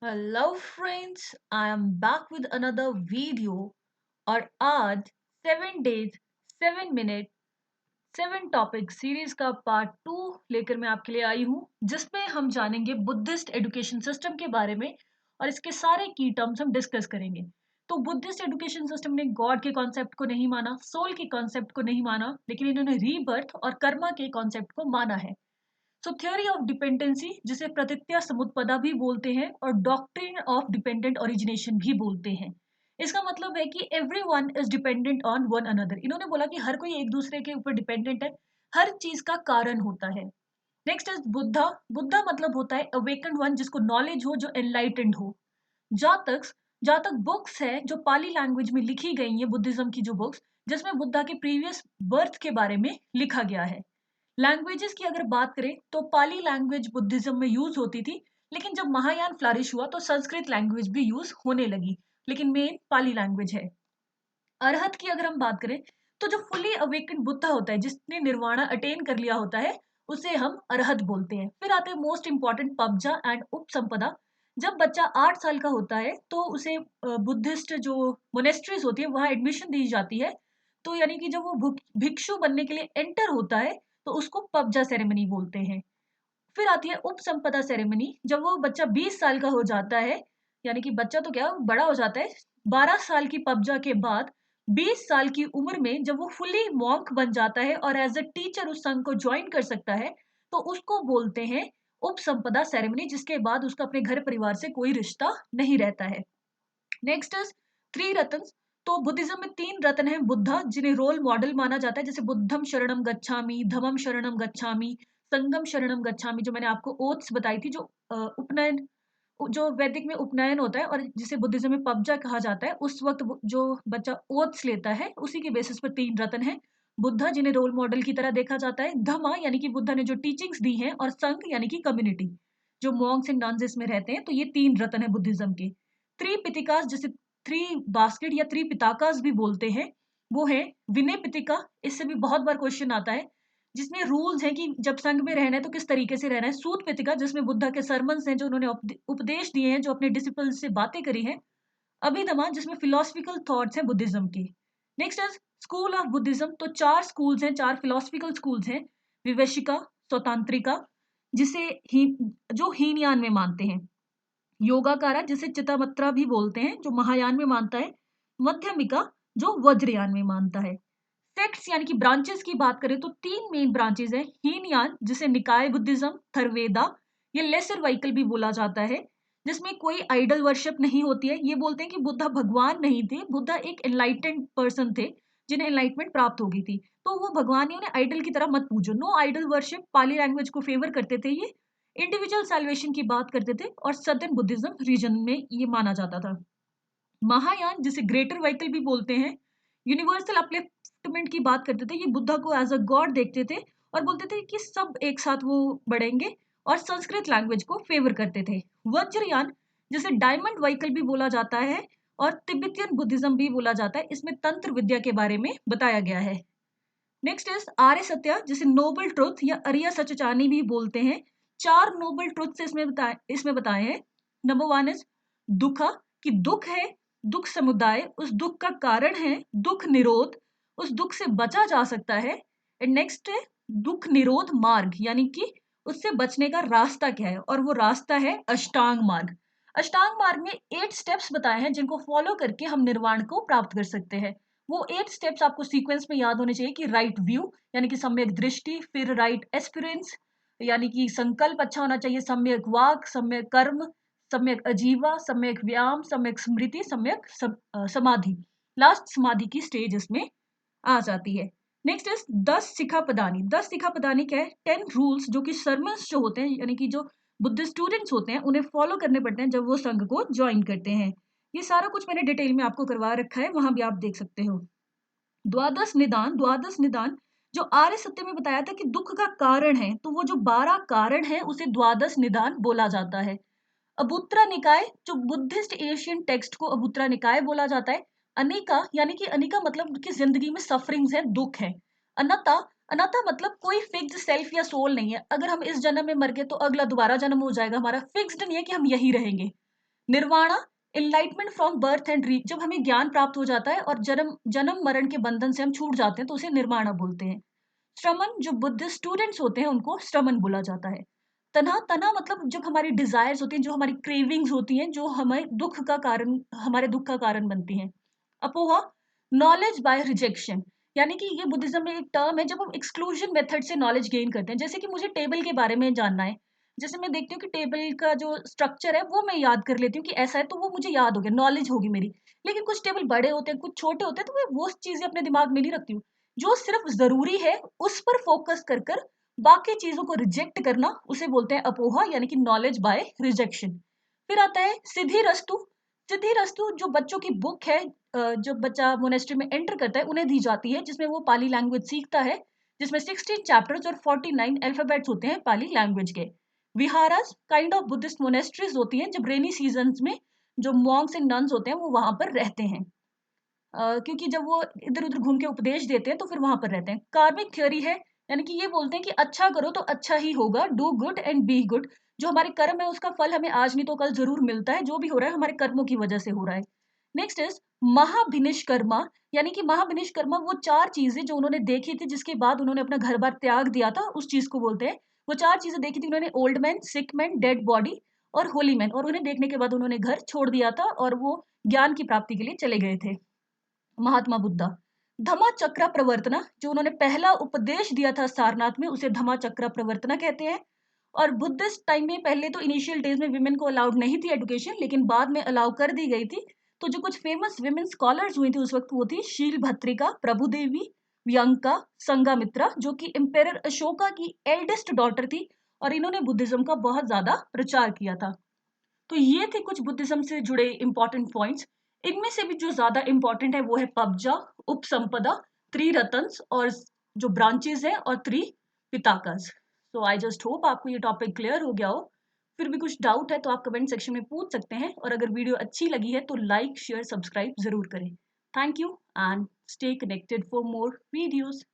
Hello friends, I am back with another video. और आज 7 days 7 minute 7 topic series का part 2 लेकर मैं आपके लिए आई हूँ, जिसमें हम जानेंगे बुद्धिस्ट एजुकेशन सिस्टम के बारे में और इसके सारे की टर्म्स हम डिस्कस करेंगे। तो बुद्धिस्ट एजुकेशन सिस्टम ने गॉड के कॉन्सेप्ट को नहीं माना, सोल के कॉन्सेप्ट को नहीं माना, लेकिन इन्होंने रीबर्थ और कर्मा के कॉन्सेप्ट को माना है। सो थ्योरी ऑफ डिपेंडेंसी, जिसे प्रतीत्या समुत्पदा भी बोलते हैं और डॉक्ट्रिन ऑफ डिपेंडेंट ओरिजिनेशन भी बोलते हैं। इसका मतलब है कि everyone is dependent on one another. इन्होंने बोला कि हर कोई एक दूसरे के ऊपर डिपेंडेंट है, हर चीज का कारण होता है। Next is Buddha. बुद्धा मतलब होता है अवेकन्ड वन, जिसको नॉलेज हो, जो एनलाइटेंड हो। जातक। जातक बुक्स है जो पाली लैंग्वेज में लिखी गई है, बुद्धिज्म की जो बुक्स, जिसमें बुद्धा के प्रीवियस बर्थ के बारे में लिखा गया है। लैंग्वेजेस की अगर बात करें तो पाली लैंग्वेज बुद्धिज्म में यूज होती थी, लेकिन जब महायान फ्लरिश हुआ तो संस्कृत लैंग्वेज भी यूज होने लगी, लेकिन मेन पाली लैंग्वेज है। अरहत की अगर हम बात करें तो जो फुली अवेकन बुद्धा होता है, जिसने निर्वाणा अटेन कर लिया होता है, उसे हम अरहत बोलते हैं। फिर आते हैं मोस्ट इंपॉर्टेंट पबजा एंड उपसंपदा। जब बच्चा 8 साल का होता है तो उसे बुद्धिस्ट जो मोनेस्ट्रीज होती है वहां एडमिशन दी जाती है। तो यानी कि जब वो भिक्षु बनने के लिए एंटर होता है तो उसको पबजा सेरेमनी बोलते हैं। फिर आती है उपसंपदा सेरेमनी, जब वो बच्चा 20 साल का हो जाता है, यानी कि बच्चा तो क्या बड़ा हो जाता है, 12 साल की पबजा के बाद 20 साल की उम्र में जब वो फुली मॉन्क बन जाता है और एज अ टीचर उस संघ को ज्वाइन कर सकता है, तो उसको बोलते हैं उपसंपदा सेरेमनी, जिसके बाद उसका अपने घर परिवार से कोई रिश्ता नहीं रहता है। नेक्स्ट इज थ्री रत्न। तो बुद्धिज्म में 3 रत्न हैं बुद्धा, जिन्हें रोल मॉडल माना जाता है, जैसे बुद्धम शरणम गच्छामि, धम्मम शरणम गच्छामि, संगम शरणम गच्छामि, जो मैंने आपको ओथ्स बताई थी, जो उपनयन, जो वैदिक में उपनयन होता है और जिसे बुद्धिज्म में पबजा कहा जाता है, उस वक्त जो बच्चा ओथ्स लेता है, उसी के बेसिस पर 3 रत्न हैं बुद्धा, जिन्हें रोल मॉडल की तरह देखा जाता है। धम्मा यानी कि बुद्धा ने जो टीचिंग्स दी हैं, और संघ यानी कि कम्युनिटी, जो मॉन्क्स एंड नन्स इसमें रहते हैं। तो ये 3 रत्न है बुद्धिज्म के। थ्री पितिकास, जिसे थ्री बास्केट या थ्री पिताकास भी बोलते हैं, वो है विनय पितिका। इससे भी बहुत बार क्वेश्चन आता है, जिसमें रूल्स हैं कि जब संघ में रहना है तो किस तरीके से रहना है। सूत पितिका, जिसमें बुद्धा के सरमन्स हैं, जो उन्होंने उपदेश दिए हैं, जो अपने डिसिपल से बातें करी हैं। अभिधमा, जिसमें फिलोसफिकल थॉट्स हैं बुद्धिज्म की। Next is school of Buddhism. तो 4 स्कूल्स हैं, 4 फिलोसफिकल स्कूल्स हैं। विवेशिका, स्वतंत्रिका, जिसे ही जो हीनयान में मानते हैं। योगाकारा, जिसे चितामत्रा भी बोलते हैं, जो महायान में मानता है। मध्यमिका, जो वज्रयान में मानता है। सेक्ट्स यानी कि ब्रांचेस की बात करें तो 3 मेन ब्रांचेस हैं। हीनयान, जिसे निकाय बुद्धिज्म, थर्वेदा, ये लेसर व्हीकल भी बोला जाता है, जिसमें कोई आइडल वर्शिप नहीं होती है। ये बोलते हैं कि बुद्धा भगवान नहीं थे, बुद्धा एक एनलाइटेंड पर्सन थे, जिन्हें एनलाइटमेंट प्राप्त हो गई थी। तो वो भगवान ही, उन्हें आइडल की तरह मत पूजो। नो आइडल वर्शिप, पाली लैंग्वेज को फेवर करते थे ये। इंडिविजुअल सैल्वेशन की बात करते थे और सदर्न बुद्धिज्म रीजन में ये माना जाता था। महायान, जिसे ग्रेटर व्हीकल भी बोलते हैं, यूनिवर्सल अपलिफ्टमेंट की बात करते थे। ये बुद्धा को एज अ गॉड देखते थे और बोलते थे कि सब एक साथ वो बढ़ेंगे, और संस्कृत लैंग्वेज को फेवर करते थे। वज्रयान, जिसे डायमंड व्हीकल भी बोला जाता है और तिब्बतियन बुद्धिज्म भी बोला जाता है, इसमें तंत्र विद्या के बारे में बताया गया है। नेक्स्ट इज आर्य सत्या, जिसे नोबल ट्रुथ या अरिया सचचानी भी बोलते हैं। 4 नोबल ट्रुथ्स इसमें बताए हैं। नंबर 1 इज दुखा, कि दुख है, दुख समुदाय, उस दुख का कारण है दुख निरोध, उस दुख से बचा जा सकता है। एंड नेक्स्ट है दुख निरोध मार्ग, यानी कि उससे बचने का रास्ता क्या है, और वो रास्ता है अष्टांग मार्ग। अष्टांग मार्ग में 8 स्टेप्स बताए हैं, जिनको फॉलो करके हम निर्वाण को प्राप्त कर सकते हैं। वो 8 स्टेप्स आपको सीक्वेंस में याद होने चाहिए, कि राइट व्यू यानी कि सम्यक दृष्टि, फिर राइट एस्पिरेंस यानी कि संकल्प अच्छा होना चाहिए, सम्यक वाक, सम्यक कर्म, सम्यक अजीवा, सम्यक व्यायाम, सम्यक स्मृति, सम्यक समाधि। लास्ट समाधि की स्टेज इसमें आ जाती है। Next is 10 सिखापदानी। 10 सिखापदानी क्या है? 10 रूल्स, जो कि सरमन्स जो होते हैं, यानी कि जो बुद्धिस्ट स्टूडेंट्स होते हैं, उन्हें फॉलो करने पड़ते हैं जब वो संघ को ज्वाइन करते हैं। ये सारा कुछ मैंने डिटेल में आपको करवा रखा है, वहां भी आप देख सकते हो। द्वादश निदान। द्वादश निदान जो आर्य सत्य में बताया था कि दुख का कारण है, तो वो जो 12 कारण है उसे द्वादश निदान बोला जाता है। अबुत्रा निकाय, जो बुद्धिस्ट एशियन टेक्स्ट को अबुत्रा निकाय बोला जाता है। अनिका, यानी कि अनिका मतलब कि जिंदगी में सफरिंग्स है, दुख है। अनता, अनता मतलब कोई फिक्स्ड सेल्फ या सोल नहीं है। अगर हम इस जन्म में मर गए तो अगला दोबारा जन्म हो जाएगा हमारा, फिक्स्ड नहीं है कि हम यही रहेंगे। Nirvana, enlightenment from birth and re, जब हमें ज्ञान प्राप्त हो जाता है और जन्म जन्म मरण के बंधन से हम छूट जाते हैं तो उसे निर्वाणा बोलते हैं। श्रमण, जो बुद्धिस्ट स्टूडेंट्स होते हैं उनको श्रमण बोला जाता है। तना, तना मतलब जब हमारी डिजायर्स होती हैं, जो हमारी क्रेविंग्स होती हैं, जो हमें दुख का कारण, हमारे दुख का कारण बनती हैं। अपोहा, नॉलेज बाय रिजेक्शन, यानी कि ये बुद्धिज्म में एक टर्म है जब हम एक्सक्लूजन मेथड से नॉलेज गेन करते हैं। जैसे कि मुझे टेबल के बारे में जानना है, जैसे मैं देखती हूँ कि टेबल का जो स्ट्रक्चर है वो मैं याद कर लेती हूँ कि ऐसा है, तो वो मुझे याद हो गया, नॉलेज होगी मेरी। लेकिन कुछ टेबल बड़े होते हैं, कुछ छोटे होते हैं, तो मैं वो चीजें अपने दिमाग में नहीं रखती हूँ। जो सिर्फ जरूरी है उस पर फोकस कर कर बाकी चीजों को रिजेक्ट करना, उसे बोलते हैं अपोहा, यानी कि नॉलेज बाय रिजेक्शन। फिर आता है सिद्धि रस्तु। सिद्धि रस्तु जो बच्चों की बुक है, जो बच्चा मोनेस्ट्री में एंटर करता है उन्हें दी जाती है, जिसमें वो पाली लैंग्वेज सीखता है, जिसमें 16 चैप्टर्स और 49 अल्फाबेट्स होते हैं पाली लैंग्वेज के। विहारास काइंड ऑफ बुद्धिस्ट मोनेस्ट्रीज होती हैं जब रेनी सीजन्स में जो मॉन्क्स एंड नन्स होते हैं वो वहां पर रहते हैं, क्योंकि जब वो इधर उधर घूम के उपदेश देते हैं तो फिर वहां पर रहते हैं। कार्मिक थ्योरी है, यानी कि ये बोलते हैं कि अच्छा करो तो अच्छा ही होगा, do good and be good. जो हमारे कर्म है उसका फल हमें आज नहीं तो कल जरूर मिलता है, जो भी हो रहा है हमारे कर्मों की वजह से हो रहा है। नेक्स्ट इज महाभिनिष्कर्मा, यानी कि महाभिनिष्कर्मा वो चार चीजें जो उन्होंने देखी थी जिसके बाद उन्होंने अपना घर बार त्याग दिया था, उस चीज को बोलते हैं। वो चार चीजें देखी थी उन्होंने, ओल्ड मैन, सिक मैन, डेड बॉडी और होली मैन, और उन्हें देखने के बाद उन्होंने घर छोड़ दिया था और वो ज्ञान की प्राप्ति के लिए चले गए थे। महात्मा बुद्धा, धम्मा चक्र प्रवर्तना, जो उन्होंने पहला उपदेश दिया था सारनाथ में, उसे धम्मा चक्र प्रवर्तना कहते हैं। और बुद्धिस्ट टाइम में पहले तो इनिशियल डेज में विमेन को अलाउड नहीं थी एजुकेशन, लेकिन बाद में अलाउ कर दी गई थी। तो जो कुछ फेमस विमेन स्कॉलर्स हुई थी उस वक्त वो थी शील भत्रिका, प्रभु देवी, व्यंका, संगामित्रा, जो कि एम्पेरर अशोका की एल्डेस्ट डॉटर थी, और इन्होंने बुद्धिज्म का बहुत ज्यादा प्रचार किया था। तो ये थे कुछ बुद्धिज्म से जुड़े इंपॉर्टेंट पॉइंट्स। इनमें से भी जो ज्यादा इंपॉर्टेंट है वो है पब्जा, उपसंपदा, त्रिरत्न्स, और जो ब्रांचेस हैं, और त्रिपिताकास। सो आई जस्ट होप आपको ये टॉपिक क्लियर हो गया हो। फिर भी कुछ डाउट है तो आप कमेंट सेक्शन में पूछ सकते हैं, और अगर वीडियो अच्छी लगी है तो लाइक शेयर सब्सक्राइब जरूर करें। Thank you and stay connected for more videos.